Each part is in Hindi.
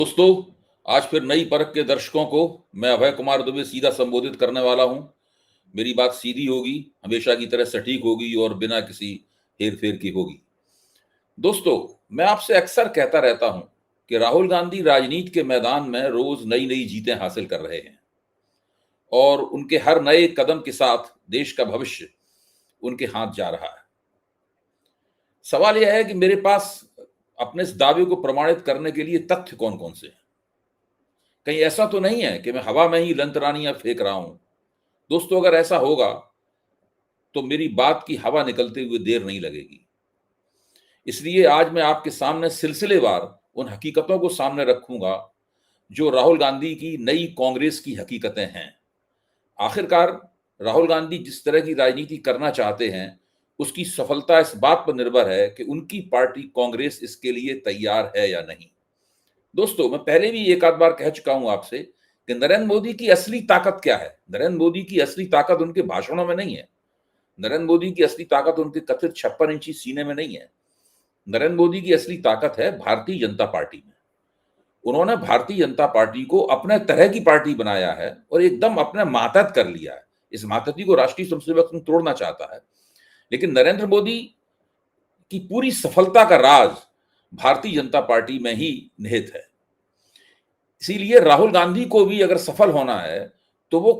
दोस्तों, आज फिर नई परख के दर्शकों को मैं अभय कुमार दुबे सीधा संबोधित करने वाला हूं। मेरी बात सीधी होगी, हमेशा की तरह सटीक होगी और बिना किसी हेर-फेर की होगी। दोस्तों, मैं आपसे अक्सर कहता रहता हूं कि राहुल गांधी राजनीति के मैदान में रोज नई-नई जीतें हासिल कर रहे हैं और उनके हर नए कदम के साथ देश का भविष्य उनके हाथ जा रहा है। सवाल यह है कि मेरे पास अपने इस दावे को प्रमाणित करने के लिए तथ्य कौन-कौन से हैं? कहीं ऐसा तो नहीं है कि मैं हवा में ही लंतरानियां फेंक रहा हूं। दोस्तों, अगर ऐसा होगा तो मेरी बात की हवा निकलते हुए देर नहीं लगेगी। इसलिए आज मैं आपके सामने सिलसिलेवार उन हकीकतों को सामने रखूंगा जो राहुल गांधी की नई कांग्रेस की हकीकतें हैं। आखिरकार राहुल गांधी जिस तरह की राजनीति करना चाहते हैं, उसकी सफलता इस बात पर निर्भर है कि उनकी पार्टी कांग्रेस इसके लिए तैयार है या नहीं। दोस्तों, मैं पहले भी एक आध बार कह चुका हूं आपसे कि नरेंद्र मोदी की असली ताकत क्या है। नरेंद्र मोदी की असली ताकत उनके भाषणों में नहीं है। नरेंद्र मोदी की असली ताकत उनके कथित 56 इंची सीने में नहीं है। नरेंद्र मोदी की असली ताकत है भारतीय जनता पार्टी में। उन्होंने भारतीय जनता पार्टी को अपने तरह की पार्टी बनाया है और एकदम अपने मातहत कर लिया है। इस मातहती को राष्ट्रीय स्वयंसेवक संघ तोड़ना चाहता है, लेकिन नरेंद्र मोदी की पूरी सफलता का राज भारतीय जनता पार्टी में ही निहित है। इसीलिए राहुल गांधी को भी अगर सफल होना है तो वो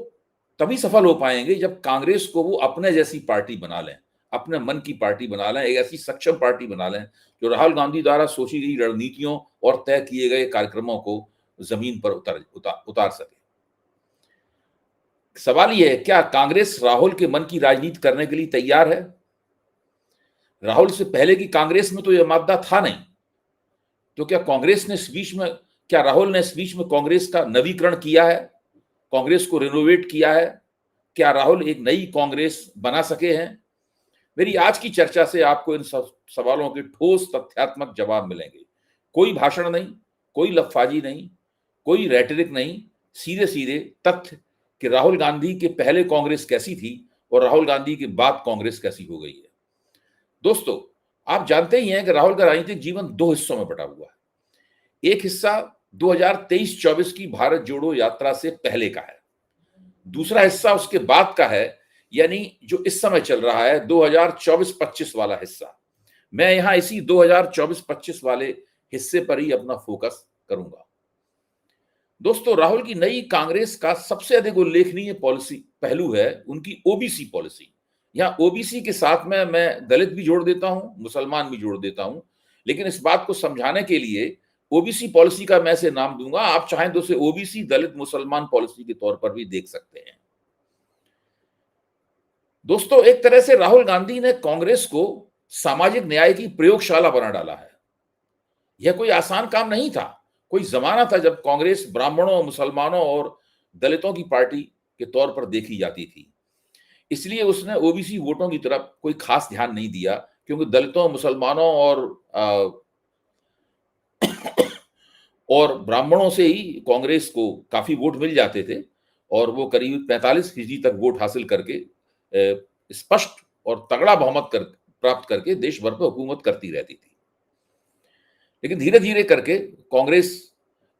तभी सफल हो पाएंगे जब कांग्रेस को वो अपने जैसी पार्टी बना लें, अपने मन की पार्टी बना लें, एक ऐसी सक्षम पार्टी बना लें जो राहुल गांधी द्वारा सोची गई रणनीतियों और तय किए गए कार्यक्रमों को जमीन पर उतार सके। सवाल यह है, क्या कांग्रेस राहुल के मन की राजनीति करने के लिए तैयार है? राहुल से पहले की कांग्रेस में तो यह मादा था नहीं, तो क्या कांग्रेस ने इस बीच में क्या राहुल ने इस बीच में कांग्रेस का नवीकरण किया है, कांग्रेस को रिनोवेट किया है? क्या राहुल एक नई कांग्रेस बना सके हैं? मेरी आज की चर्चा से आपको इन सब सवालों के ठोस तथ्यात्मक जवाब मिलेंगे। कोई भाषण नहीं, कोई लफाजी नहीं, कोई रेटरिक नहीं, सीधे सीधे तथ्य कि राहुल गांधी के पहले कांग्रेस कैसी थी और राहुल गांधी के बाद कांग्रेस कैसी हो गई है। दोस्तों, आप जानते ही हैं कि राहुल का राजनीतिक जीवन दो हिस्सों में बटा हुआ है। एक हिस्सा 2023-24 की भारत जोड़ो यात्रा से पहले का है, दूसरा हिस्सा उसके बाद का है, यानी जो इस समय चल रहा है 2024-25 वाला हिस्सा। मैं यहां इसी 2024-25 वाले हिस्से पर ही अपना फोकस करूंगा। दोस्तों, राहुल की नई कांग्रेस का सबसे अधिक उल्लेखनीय पॉलिसी पहलू है उनकी ओबीसी पॉलिसी। यहां ओबीसी के साथ में मैं दलित भी जोड़ देता हूं, मुसलमान भी जोड़ देता हूं, लेकिन इस बात को समझाने के लिए ओबीसी पॉलिसी का मैं इसे नाम दूंगा। आप चाहें तो उसे ओबीसी दलित मुसलमान पॉलिसी के तौर पर भी देख सकते हैं। दोस्तों, एक तरह से राहुल गांधी ने कांग्रेस को सामाजिक न्याय की प्रयोगशाला बना डाला है। यह कोई आसान काम नहीं था। कोई जमाना था जब कांग्रेस ब्राह्मणों, मुसलमानों और दलितों की पार्टी के तौर पर देखी जाती थी। इसलिए उसने ओबीसी वोटों की तरफ कोई खास ध्यान नहीं दिया, क्योंकि दलितों, मुसलमानों और ब्राह्मणों से ही कांग्रेस को काफी वोट मिल जाते थे और वो करीब 45% तक वोट हासिल करके स्पष्ट और तगड़ा बहुमत प्राप्त करके देश भर पर हुकूमत करती रहती थी। लेकिन धीरे धीरे करके कांग्रेस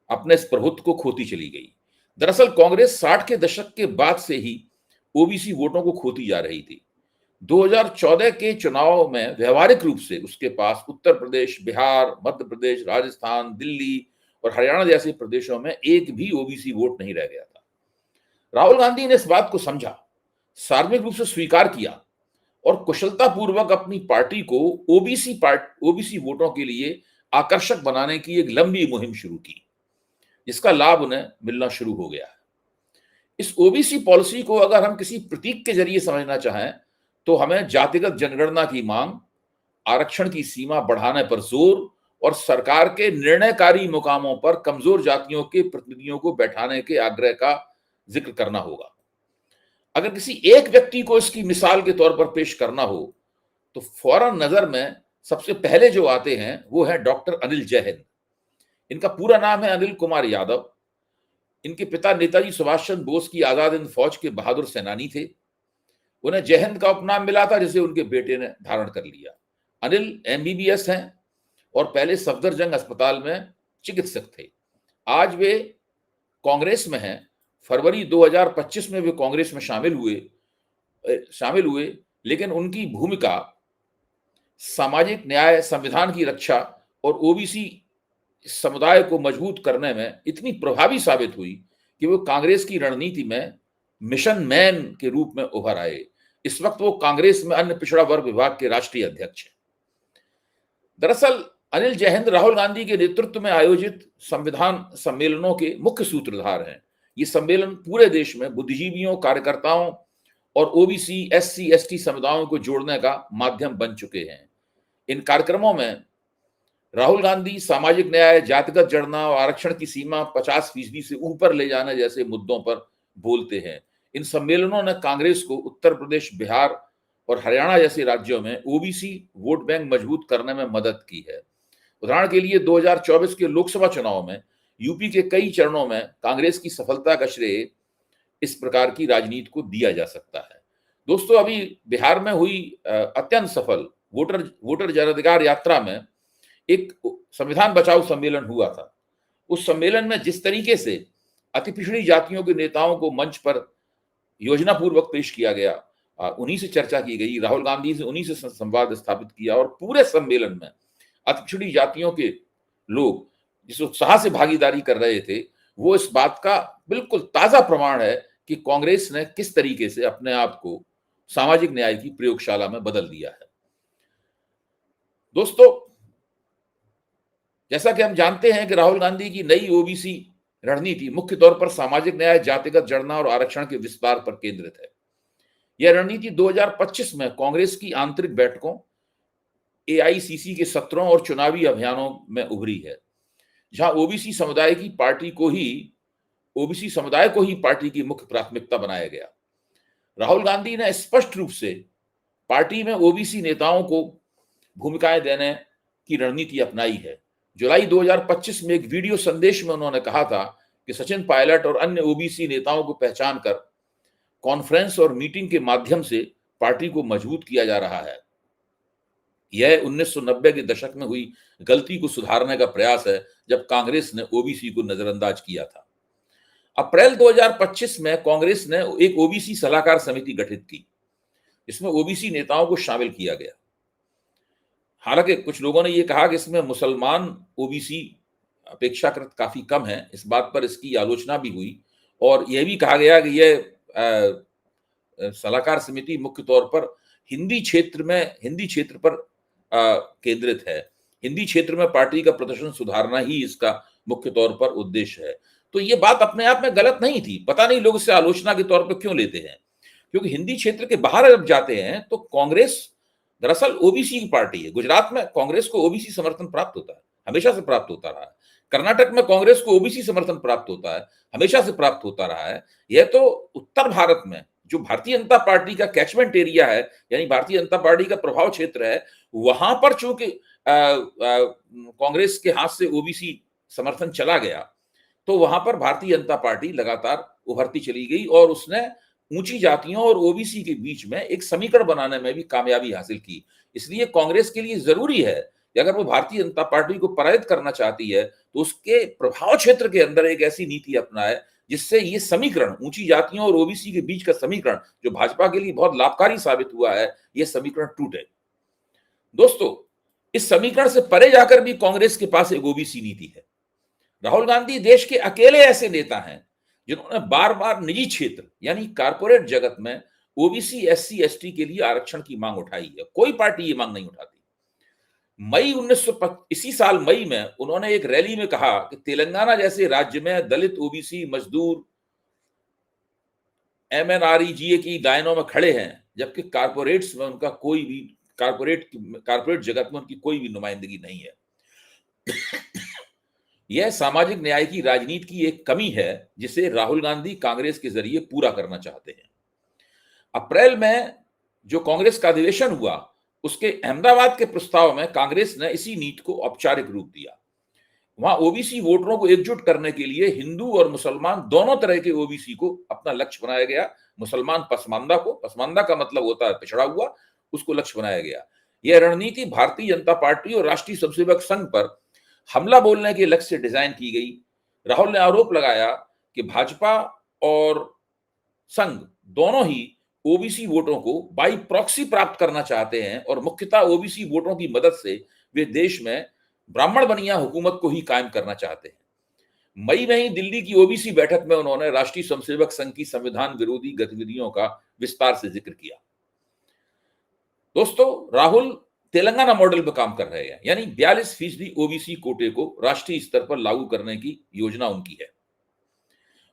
अपने इस प्रभुत्व को खोती चली गई। दरअसल कांग्रेस 60 के दशक के बाद से ही ओबीसी वोटों को खोती जा रही थी। 2014 के चुनाव में व्यवहारिक रूप से उसके पास उत्तर प्रदेश, बिहार, मध्य प्रदेश, राजस्थान, दिल्ली और हरियाणा जैसे प्रदेशों में एक भी ओबीसी वोट नहीं रह गया था। राहुल गांधी ने इस बात को समझा, सार्वजनिक रूप से स्वीकार किया और कुशलतापूर्वक अपनी पार्टी को ओबीसी वोटों के लिए आकर्षक बनाने की एक लंबी मुहिम शुरू की, जिसका लाभ उन्हें मिलना शुरू हो गया। इस ओबीसी पॉलिसी को अगर हम किसी प्रतीक के जरिए समझना चाहें तो हमें जातिगत जनगणना की मांग, आरक्षण की सीमा बढ़ाने पर जोर और सरकार के निर्णयकारी मुकामों पर कमजोर जातियों के प्रतिनिधियों को बैठाने के आग्रह का जिक्र करना होगा। अगर किसी एक व्यक्ति को इसकी मिसाल के तौर पर पेश करना हो तो फौरन नजर में सबसे पहले जो आते हैं वो है डॉक्टर अनिल जैन। इनका पूरा नाम है अनिल कुमार यादव। इनके पिता नेताजी सुभाष चंद्र बोस की आजाद हिंद फौज के बहादुर सेनानी थे। उन्हें जय हिंद का उपनाम मिला था, जिसे उनके बेटे ने धारण कर लिया। अनिल एमबीबीएस हैं और पहले सफदरजंग अस्पताल में चिकित्सक थे। आज वे कांग्रेस में हैं। फरवरी 2025 में वे कांग्रेस में शामिल हुए, लेकिन उनकी भूमिका सामाजिक न्याय, संविधान की रक्षा और ओबीसी समुदाय को मजबूत करने में इतनी प्रभावी साबित हुई कि वो कांग्रेस की रणनीति में मिशन मैन के रूप में उभर आए। इस वक्त वो कांग्रेस में अन्य पिछड़ा वर्ग विभाग के राष्ट्रीय अध्यक्ष हैं। दरअसल अनिल जयहिंद राहुल गांधी के नेतृत्व में आयोजित संविधान सम्मेलनों के मुख्य सूत्रधार हैं। ये सम्मेलन पूरे देश में बुद्धिजीवियों, कार्यकर्ताओं और ओबीसी, एससी, एसटी समुदायों को जोड़ने का माध्यम बन चुके हैं। इन कार्यक्रमों में राहुल गांधी सामाजिक न्याय, जातिगत जनगणना और आरक्षण की सीमा 50% से ऊपर ले जाने जैसे मुद्दों पर बोलते हैं। इन सम्मेलनों ने कांग्रेस को उत्तर प्रदेश, बिहार और हरियाणा जैसे राज्यों में ओबीसी वोट बैंक मजबूत करने में मदद की है। उदाहरण के लिए 2024 के लोकसभा चुनाव में यूपी के कई चरणों में कांग्रेस की सफलता का श्रेय इस प्रकार की राजनीति को दिया जा सकता है। दोस्तों, अभी बिहार में हुई अत्यंत सफल वोटर जनाधिकार यात्रा में एक संविधान बचाओ सम्मेलन हुआ था। उस सम्मेलन में जिस तरीके से अति पिछड़ी जातियों के नेताओं को मंच पर योजना पूर्वक पेश किया गया, उन्हीं से चर्चा की गई, राहुल गांधी से उन्हीं से संवाद स्थापित किया और पूरे सम्मेलन में अति पिछड़ी जातियों के लोग जिस उत्साह से भागीदारी कर रहे थे, वो इस बात का बिल्कुल ताजा प्रमाण है कि कांग्रेस ने किस तरीके से अपने आप को सामाजिक न्याय की प्रयोगशाला में बदल दिया है। दोस्तों, जैसा कि हम जानते हैं कि राहुल गांधी की नई ओबीसी रणनीति मुख्य तौर पर सामाजिक न्याय, जातिगत जनगणना और आरक्षण के विस्तार पर केंद्रित है। यह रणनीति 2025 में कांग्रेस की आंतरिक बैठकों, एआईसीसी के सत्रों और चुनावी अभियानों में उभरी है, जहां ओबीसी समुदाय को ही पार्टी की मुख्य प्राथमिकता बनाया गया। राहुल गांधी ने स्पष्ट रूप से पार्टी में ओबीसी नेताओं को भूमिकाएं देने की रणनीति अपनाई है। जुलाई 2025 में एक वीडियो संदेश में उन्होंने कहा था कि सचिन पायलट और अन्य ओबीसी नेताओं को पहचान कर कॉन्फ्रेंस और मीटिंग के माध्यम से पार्टी को मजबूत किया जा रहा है। यह 1990 के दशक में हुई गलती को सुधारने का प्रयास है, जब कांग्रेस ने ओबीसी को नजरअंदाज किया था। अप्रैल 2025 में कांग्रेस ने एक ओबीसी सलाहकार समिति गठित की, इसमें ओबीसी नेताओं को शामिल किया गया। हालांकि कुछ लोगों ने यह कहा कि इसमें मुसलमान ओबीसी अपेक्षाकृत काफी कम है। इस बात पर इसकी आलोचना भी हुई और यह भी कहा गया कि यह सलाहकार समिति मुख्य तौर पर हिंदी क्षेत्र पर केंद्रित है। हिंदी क्षेत्र में पार्टी का प्रदर्शन सुधारना ही इसका मुख्य तौर पर उद्देश्य है। तो ये बात अपने आप में गलत नहीं थी। पता नहीं लोग इसे आलोचना के तौर पर क्यों लेते हैं, क्योंकि हिंदी क्षेत्र के बाहर जब जाते हैं तो कांग्रेस दरअसल ओबीसी की पार्टी है। गुजरात में कांग्रेस को ओबीसी समर्थन प्राप्त होता है, हमेशा से प्राप्त होता रहा है। कर्नाटक में कांग्रेस को ओबीसी समर्थन प्राप्त होता है, हमेशा से प्राप्त होता रहा है। यह तो उत्तर भारत में जो भारतीय जनता पार्टी का कैचमेंट एरिया है, यानी भारतीय जनता पार्टी का प्रभाव क्षेत्र है, वहां पर चूंकि कांग्रेस के हाथ से ओबीसी समर्थन चला गया, तो वहां पर भारतीय जनता पार्टी लगातार उभरती चली गई और उसने ऊंची जातियों और ओबीसी के बीच में एक समीकरण बनाने में भी कामयाबी हासिल की। इसलिए कांग्रेस के लिए जरूरी है कि अगर वो भारतीय जनता पार्टी को पराजित करना चाहती है तो उसके प्रभाव क्षेत्र के अंदर एक ऐसी नीति अपनाए जिससे ये समीकरण, ऊंची जातियों और ओबीसी के बीच का समीकरण जो भाजपा के लिए बहुत लाभकारी साबित हुआ है, यह समीकरण टूटे। दोस्तों, इस समीकरण से परे जाकर भी कांग्रेस के पास एक ओबीसी नीति है। राहुल गांधी देश के अकेले ऐसे नेता हैं जिन्होंने बार बार निजी क्षेत्र यानी कारपोरेट जगत में ओबीसी, एससी, एसटी के लिए आरक्षण की मांग उठाई है। कोई पार्टी ये मांग नहीं उठाती। इसी साल मई में उन्होंने एक रैली में कहा कि तेलंगाना जैसे राज्य में दलित, ओबीसी, मजदूर एमएनआरईजीए की लाइनों में खड़े हैं, जबकि कारपोरेट्स में उनका कोई भी कारपोरेट जगत में उनकी कोई भी नुमाइंदगी नहीं है। यह सामाजिक न्याय की राजनीति की एक कमी है जिसे राहुल गांधी कांग्रेस के जरिए पूरा करना चाहते हैं। अप्रैल में जो कांग्रेस का अधिवेशन हुआ, उसके अहमदाबाद के प्रस्ताव में कांग्रेस ने इसी नीति को औपचारिक रूप दिया। वहां ओबीसी वोटरों को एकजुट करने के लिए हिंदू और मुसलमान दोनों तरह के ओबीसी को अपना लक्ष्य बनाया गया। मुसलमान पसमानदा का मतलब होता है पिछड़ा हुआ, उसको लक्ष्य बनाया गया। यह रणनीति भारतीय जनता पार्टी और राष्ट्रीय स्वयंसेवक संघ पर हमला बोलने के लक्ष्य से डिजाइन की गई। राहुल ने आरोप लगाया कि भाजपा और संघ दोनों ही ओबीसी वोटों को बाई प्रॉक्सी प्राप्त करना चाहते हैं और मुख्यतः ओबीसी वोटों की मदद से वे देश में ब्राह्मण बनिया हुकूमत को ही कायम करना चाहते हैं। मई में ही दिल्ली की ओबीसी बैठक में उन्होंने राष्ट्रीय स्वयंसेवक संघ की संविधान विरोधी गतिविधियों का विस्तार से जिक्र किया। दोस्तों, राहुल तेलंगाना मॉडल पर काम कर रहे हैं, यानी 42% ओबीसी कोटे को राष्ट्रीय स्तर पर लागू करने की योजना उनकी है।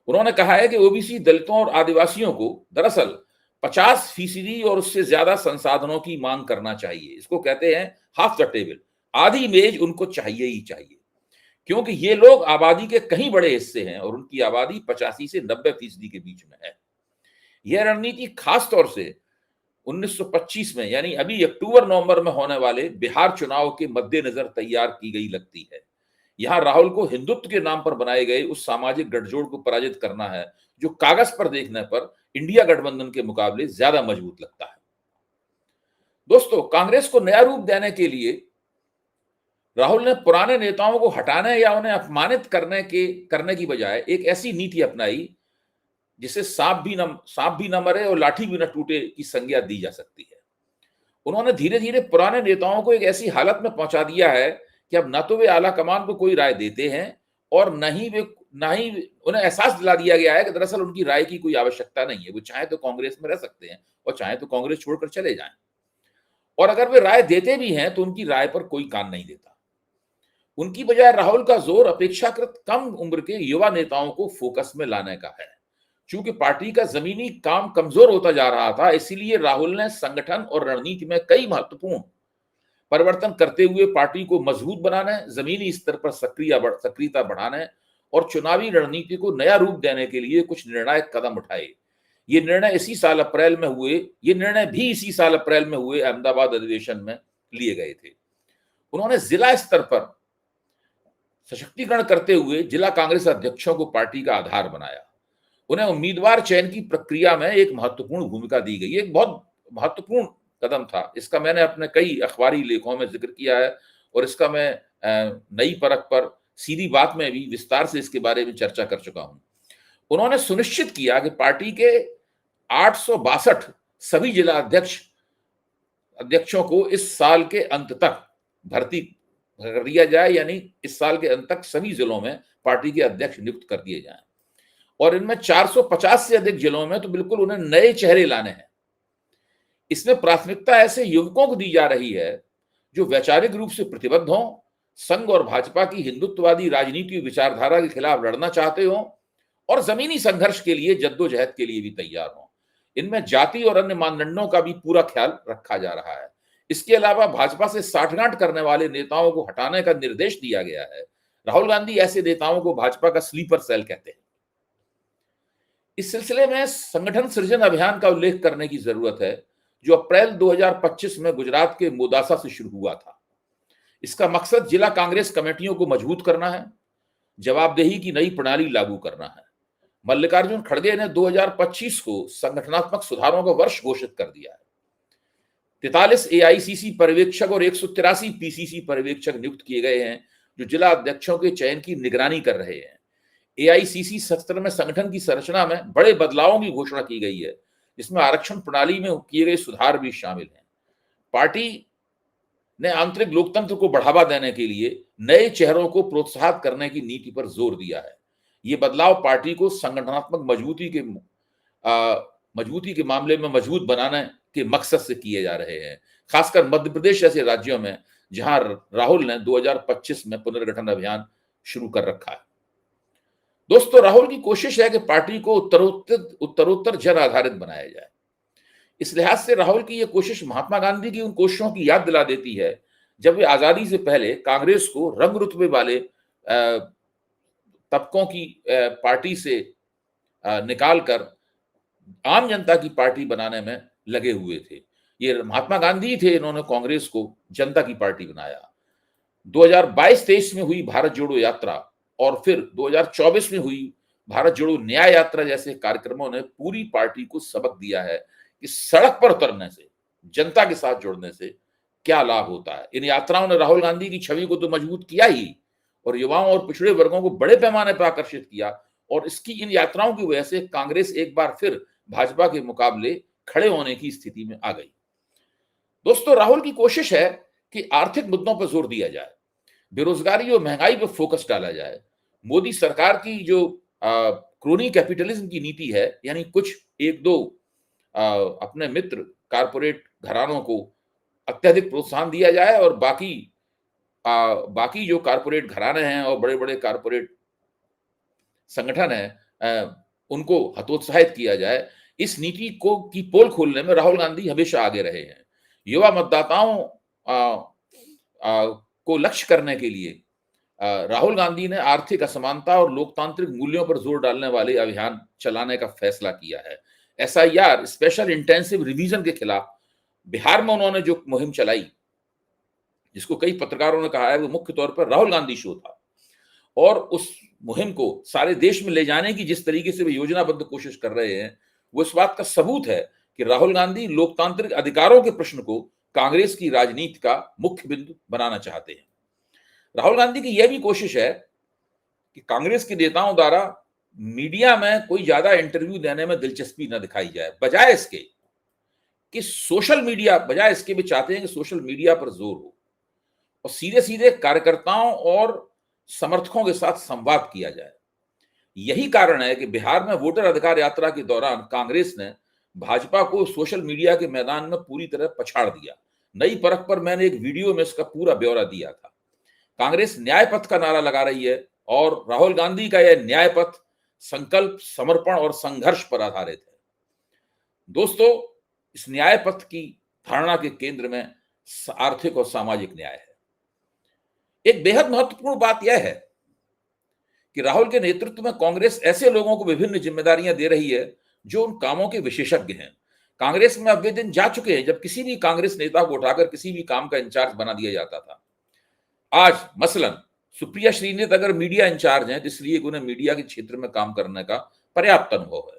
उन्होंने कहा है कि ओबीसी दलितों और आदिवासियों को दरअसल 50% और उससे ज्यादा संसाधनों की मांग करना चाहिए। इसको कहते हैं हाफ द टेबल, आधी मेज उनको चाहिए ही चाहिए, क्योंकि ये लोग आबादी के कहीं बड़े हिस्से हैं और उनकी आबादी 85 से 90% के बीच में है। यह रणनीति खास तौर से 1925 में, यानी अभी अक्टूबर नवंबर में होने वाले बिहार चुनाव के मद्देनजर तैयार की गई लगती है। यहां राहुल को हिंदुत्व के नाम पर बनाए गए उस सामाजिक गठजोड़ को पराजित करना है जो कागज पर देखने पर इंडिया गठबंधन के मुकाबले ज्यादा मजबूत लगता है। दोस्तों, कांग्रेस को नया रूप देने के लिए राहुल ने पुराने नेताओं को हटाने या उन्हें अपमानित करने की बजाय एक ऐसी नीति अपनाई जिसे सांप भी न मरे और लाठी भी न टूटे की संज्ञा दी जा सकती है। उन्होंने धीरे धीरे पुराने नेताओं को एक ऐसी हालत में पहुंचा दिया है कि अब न तो वे आला कमान को कोई राय देते हैं और न ही उन्हें एहसास दिला दिया गया है कि दरअसल उनकी राय की कोई आवश्यकता नहीं है। वो चाहे तो कांग्रेस में रह सकते हैं और चाहे तो कांग्रेस छोड़कर चले जाएं, और अगर वे राय देते भी हैं तो उनकी राय पर कोई कान नहीं देता। उनकी बजाय राहुल का जोर अपेक्षाकृत कम उम्र के युवा नेताओं को फोकस में लाने का है। चूंकि पार्टी का जमीनी काम कमजोर होता जा रहा था, इसीलिए राहुल ने संगठन और रणनीति में कई महत्वपूर्ण परिवर्तन करते हुए पार्टी को मजबूत बनाने, जमीनी स्तर पर सक्रियता बढ़ाने और चुनावी रणनीति को नया रूप देने के लिए कुछ निर्णायक कदम उठाए। ये निर्णय भी इसी साल अप्रैल में हुए अहमदाबाद अधिवेशन में लिए गए थे। उन्होंने जिला स्तर पर सशक्तिकरण करते हुए जिला कांग्रेस अध्यक्षों को पार्टी का आधार बनाया। उन्हें उम्मीदवार चयन की प्रक्रिया में एक महत्वपूर्ण भूमिका दी गई। एक बहुत महत्वपूर्ण कदम था। इसका मैंने अपने कई अखबारी लेखों में जिक्र किया है और इसका मैं नई परख पर सीधी बात में भी विस्तार से इसके बारे में चर्चा कर चुका हूं। उन्होंने सुनिश्चित किया कि पार्टी के 862 सभी जिला अध्यक्षों को इस साल के अंत तक भर्ती कर दिया जाए, यानी इस साल के अंत तक सभी जिलों में पार्टी के अध्यक्ष नियुक्त कर दिए जाएं। और इनमें 450 से अधिक जिलों में तो बिल्कुल उन्हें नए चेहरे लाने हैं। इसमें प्राथमिकता ऐसे युवकों को दी जा रही है जो वैचारिक रूप से प्रतिबद्ध हों, संघ और भाजपा की हिंदुत्ववादी राजनीति विचारधारा के खिलाफ लड़ना चाहते हों और जमीनी संघर्ष के लिए जद्दोजहद के लिए भी तैयार हों। इनमें जाति और अन्य मानदंडों का भी पूरा ख्याल रखा जा रहा है। इसके अलावा भाजपा से साठगांठ करने वाले नेताओं को हटाने का निर्देश दिया गया है। राहुल गांधी ऐसे नेताओं को भाजपा का स्लीपर सेल कहते हैं। इस सिलसिले में संगठन सृजन अभियान का उल्लेख करने की जरूरत है जो अप्रैल 2025 में गुजरात के मोदासा से शुरू हुआ था। इसका मकसद जिला कांग्रेस कमेटियों को मजबूत करना है, जवाबदेही की नई प्रणाली लागू करना है। मल्लिकार्जुन खड़गे ने 2025 को संगठनात्मक सुधारों का वर्ष घोषित कर दिया है। 43 एआईसीसी पर्यवेक्षक और 183 पीसीसी पर्यवेक्षक नियुक्त किए गए हैं जो जिला अध्यक्षों के चयन की निगरानी कर रहे हैं। एआईसीसी सत्र में संगठन की संरचना में बड़े बदलावों की घोषणा की गई है, जिसमें आरक्षण प्रणाली में किए गए सुधार भी शामिल हैं। पार्टी ने आंतरिक लोकतंत्र को बढ़ावा देने के लिए नए चेहरों को प्रोत्साहित करने की नीति पर जोर दिया है। ये बदलाव पार्टी को संगठनात्मक मजबूती के मामले में मजबूत बनाने के मकसद से किए जा रहे हैं, खासकर मध्य प्रदेश जैसे राज्यों में जहां राहुल ने 2025 में पुनर्गठन अभियान शुरू कर रखा है। दोस्तों, राहुल की कोशिश है कि पार्टी को उत्तरोत्तर जन आधारित बनाया जाए। इस लिहाज से राहुल की यह कोशिश महात्मा गांधी की उन कोशिशों की याद दिला देती है जब वे आजादी से पहले कांग्रेस को रंग रुतबे वाले तबकों की पार्टी से निकालकर आम जनता की पार्टी बनाने में लगे हुए थे। ये महात्मा गांधी थे, इन्होंने कांग्रेस को जनता की पार्टी बनाया। 2022-23 में हुई भारत जोड़ो यात्रा और फिर 2024 में हुई भारत जोड़ो न्याय यात्रा जैसे कार्यक्रमों ने पूरी पार्टी को सबक दिया है कि सड़क पर उतरने से, जनता के साथ जुड़ने से क्या लाभ होता है। इन यात्राओं ने राहुल गांधी की छवि को तो मजबूत किया ही, और युवाओं और पिछड़े वर्गों को बड़े पैमाने पर आकर्षित किया, और इसकी इन यात्राओं की वजह से कांग्रेस एक बार फिर भाजपा के मुकाबले खड़े होने की स्थिति में आ गई। दोस्तों, राहुल की कोशिश है कि आर्थिक मुद्दों पर जोर दिया जाए, बेरोजगारी और महंगाई पर फोकस डाला जाए। मोदी सरकार की जो क्रोनी कैपिटलिज्म की नीति है, यानी कुछ एक दो अपने मित्र कारपोरेट घरानों को अत्यधिक प्रोत्साहन दिया जाए और बाकी जो कारपोरेट घराने हैं और बड़े बड़े कारपोरेट संगठन है, उनको हतोत्साहित किया जाए। इस नीति की पोल खोलने में राहुल गांधी हमेशा आगे रहे हैं। युवा मतदाताओं को लक्ष्य करने के लिए राहुल गांधी ने आर्थिक असमानता और लोकतांत्रिक मूल्यों पर जोर डालने वाले अभियान चलाने का फैसला किया है। SIR, स्पेशल इंटेंसिव रिवीजन के खिलाफ बिहार में उन्होंने जो मुहिम चलाई, जिसको कई पत्रकारों ने कहा है वो मुख्य तौर पर राहुल गांधी शो था, और उस मुहिम को सारे देश में ले जाने की जिस तरीके से वे योजनाबद्ध कोशिश कर रहे हैं, वो इस बात का सबूत है कि राहुल गांधी लोकतांत्रिक अधिकारों के प्रश्न को कांग्रेस की राजनीति का मुख्य बिंदु बनाना चाहते हैं। राहुल गांधी की यह भी कोशिश है कि कांग्रेस के नेताओं द्वारा मीडिया में कोई ज्यादा इंटरव्यू देने में दिलचस्पी न दिखाई जाए, बजाय इसके भी चाहते हैं कि सोशल मीडिया पर जोर हो और सीधे सीधे कार्यकर्ताओं और समर्थकों के साथ संवाद किया जाए। यही कारण है कि बिहार में वोटर अधिकार यात्रा के दौरान कांग्रेस ने भाजपा को सोशल मीडिया के मैदान में पूरी तरह पछाड़ दिया। नई परख पर मैंने एक वीडियो में इसका पूरा ब्यौरा दिया था। कांग्रेस न्याय पथ का नारा लगा रही है और राहुल गांधी का यह न्याय पथ संकल्प, समर्पण और संघर्ष पर आधारित है। दोस्तों, इस न्याय पथ की धारणा के केंद्र में आर्थिक और सामाजिक न्याय है। एक बेहद महत्वपूर्ण बात यह है कि राहुल के नेतृत्व में कांग्रेस ऐसे लोगों को विभिन्न जिम्मेदारियां दे रही है जो उन कामों के विशेषज्ञ हैं। कांग्रेस में अब वे दिन जा चुके हैं जब किसी भी कांग्रेस नेता को उठाकर किसी भी काम का इंचार्ज बना दिया जाता था। आज मसलन सुप्रिया श्रीनेत अगर मीडिया इंचार्ज हैं तो इसलिए उन्हें मीडिया के क्षेत्र में काम करने का पर्याप्त अनुभव है।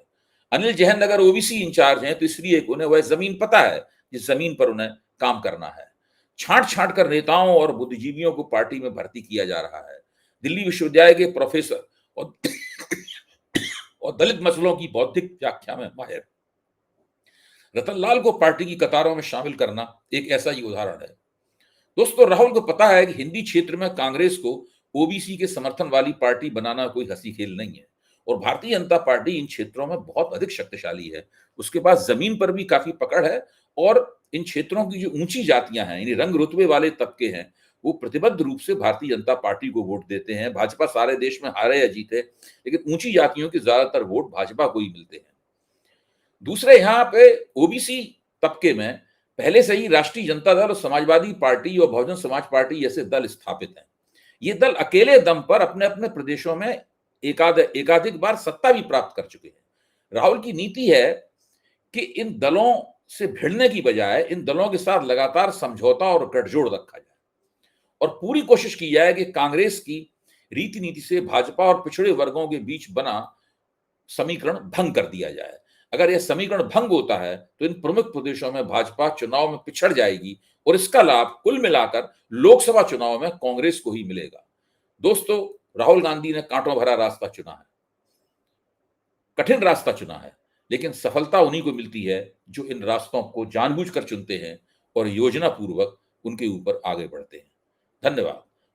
अनिल जैन अगर OBC इंचार्ज हैं तो इसलिए उन्हें वह जमीन पता है जिस जमीन पर उन्हें काम करना है। छांट छांट कर नेताओं और बुद्धिजीवियों को पार्टी में भर्ती किया जा रहा है। दिल्ली विश्वविद्यालय के प्रोफेसर और दलित मसलों की बौद्धिक व्याख्या में माहिर रतनलाल को पार्टी की कतारों में शामिल करना एक ऐसा ही उदाहरण है। दोस्तों, राहुल को पता है कि हिंदी क्षेत्र में कांग्रेस को OBC के समर्थन वाली पार्टी बनाना कोई हंसी खेल नहीं है और भारतीय जनता पार्टी इन क्षेत्रों में बहुत अधिक शक्तिशाली है। उसके पास जमीन पर भी काफी पकड़ है और इन क्षेत्रों की जो ऊंची जातियां हैं, यानी रंग रुतबे वाले तबके हैं, वो प्रतिबद्ध रूप से भारतीय जनता पार्टी को वोट देते हैं। भाजपा सारे देश में हारे या जीते, लेकिन ऊंची जातियों के ज्यादातर वोट भाजपा को ही मिलते हैं। दूसरे, यहाँ पे OBC तबके में पहले से ही राष्ट्रीय जनता दल और समाजवादी पार्टी और बहुजन समाज पार्टी जैसे दल स्थापित हैं। ये दल अकेले दम पर अपने अपने प्रदेशों में एकाधिक बार सत्ता भी प्राप्त कर चुके हैं। राहुल की नीति है कि इन दलों से भिड़ने की बजाय इन दलों के साथ लगातार समझौता और गठजोड़ रखा जाए और पूरी कोशिश की जाए कि कांग्रेस की रीति नीति से भाजपा और पिछड़े वर्गों के बीच बना समीकरण भंग कर दिया जाए। अगर यह समीकरण भंग होता है तो इन प्रमुख प्रदेशों में भाजपा चुनाव में पिछड़ जाएगी और इसका लाभ कुल मिलाकर लोकसभा चुनाव में कांग्रेस को ही मिलेगा। दोस्तों, राहुल गांधी ने कांटों भरा रास्ता चुना है, कठिन रास्ता चुना है, लेकिन सफलता उन्हीं को मिलती है जो इन रास्तों को जानबूझकर चुनते हैं और योजना पूर्वक उनके ऊपर आगे बढ़ते हैं। धन्यवाद।